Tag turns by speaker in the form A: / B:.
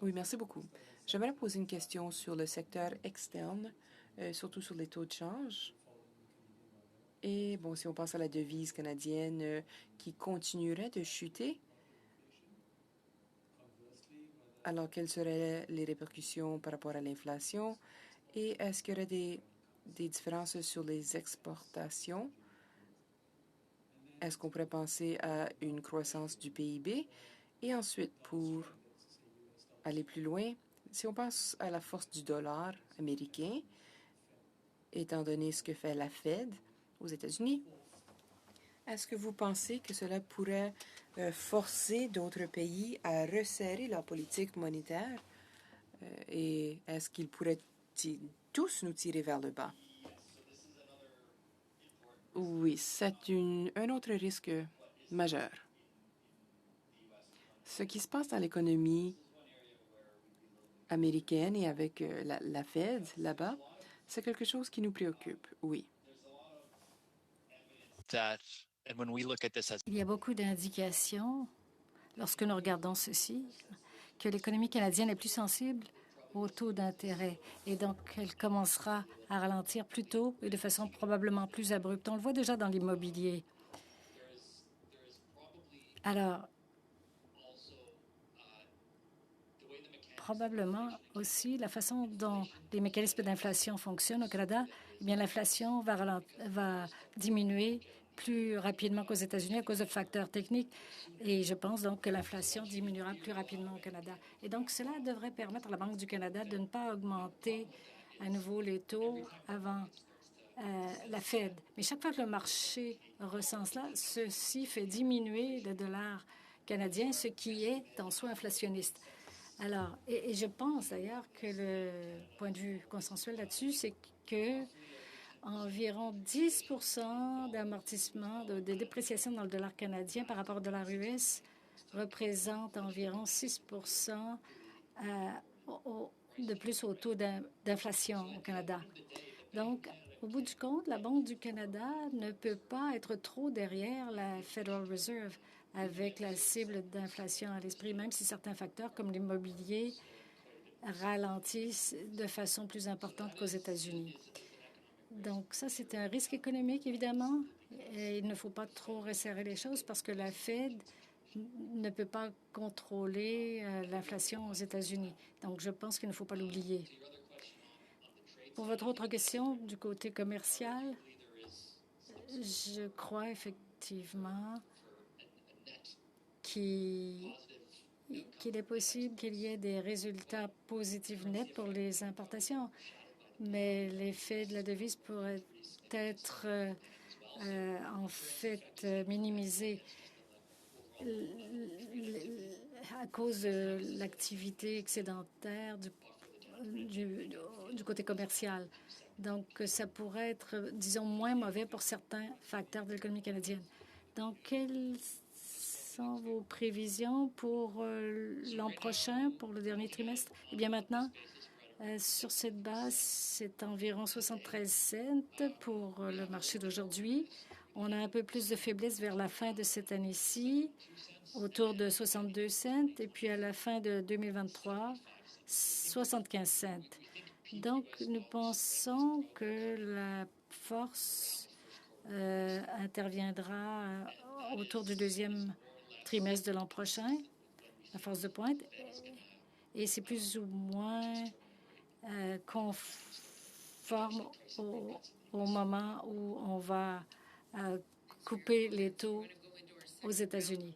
A: Oui, merci beaucoup. J'aimerais poser une question sur le secteur externe, surtout sur les taux de change. Et bon, si on pense à la devise canadienne qui continuerait de chuter, alors quelles seraient les répercussions par rapport à l'inflation? Et est-ce qu'il y aurait des différences sur les exportations? Est-ce qu'on pourrait penser à une croissance du PIB? Et ensuite, pour aller plus loin, si on pense à la force du dollar américain, étant donné ce que fait la Fed aux États-Unis, est-ce que vous pensez que cela pourrait forcer d'autres pays à resserrer leur politique monétaire? Et est-ce qu'ils pourraient tous nous tirer vers le bas? Oui, c'est un autre risque majeur. Ce qui se passe dans l'économie américaine et avec la Fed là-bas, c'est quelque chose qui nous préoccupe, oui.
B: Il y a beaucoup d'indications, lorsque nous regardons ceci, que l'économie canadienne est plus sensible au taux d'intérêt et donc elle commencera à ralentir plus tôt et de façon probablement plus abrupte. On le voit déjà dans l'immobilier. Alors, probablement aussi la façon dont les mécanismes d'inflation fonctionnent au Canada, eh bien l'inflation va diminuer plus rapidement qu'aux États-Unis à cause de facteurs techniques. Et je pense donc que l'inflation diminuera plus rapidement au Canada. Et donc, cela devrait permettre à la Banque du Canada de ne pas augmenter à nouveau les taux avant la Fed. Mais chaque fois que le marché ressent cela, ceci fait diminuer le dollar canadien, ce qui est en soi inflationniste. Alors, et je pense d'ailleurs que le point de vue consensuel là-dessus, c'est que environ 10 d'amortissement, de dépréciation dans le dollar canadien par rapport au dollar US représente environ 6 de plus au taux d'inflation au Canada. Donc, au bout du compte, la Banque du Canada ne peut pas être trop derrière la Federal Reserve avec la cible d'inflation à l'esprit, même si certains facteurs comme l'immobilier ralentissent de façon plus importante qu'aux États-Unis. Donc, ça, c'est un risque économique, évidemment. Et il ne faut pas trop resserrer les choses parce que la Fed ne peut pas contrôler l'inflation aux États-Unis. Donc, je pense qu'il ne faut pas l'oublier. Pour votre autre question du côté commercial, je crois effectivement qu'il est possible qu'il y ait des résultats positifs nets pour les importations, mais l'effet de la devise pourrait être en fait minimisé à cause de l'activité excédentaire du côté commercial. Donc, ça pourrait être, disons, moins mauvais pour certains facteurs de l'économie canadienne. Donc, quelles sont vos prévisions pour l'an prochain, pour le dernier trimestre? Eh bien, maintenant, sur cette base, c'est environ 73 cents pour le marché d'aujourd'hui. On a un peu plus de faiblesse vers la fin de cette année-ci, autour de 62 cents, et puis à la fin de 2023, 75 cents. Donc, nous pensons que la force interviendra autour du deuxième trimestre de l'an prochain, la force de pointe, et c'est plus ou moins conforme au moment où on va couper les taux aux États-Unis.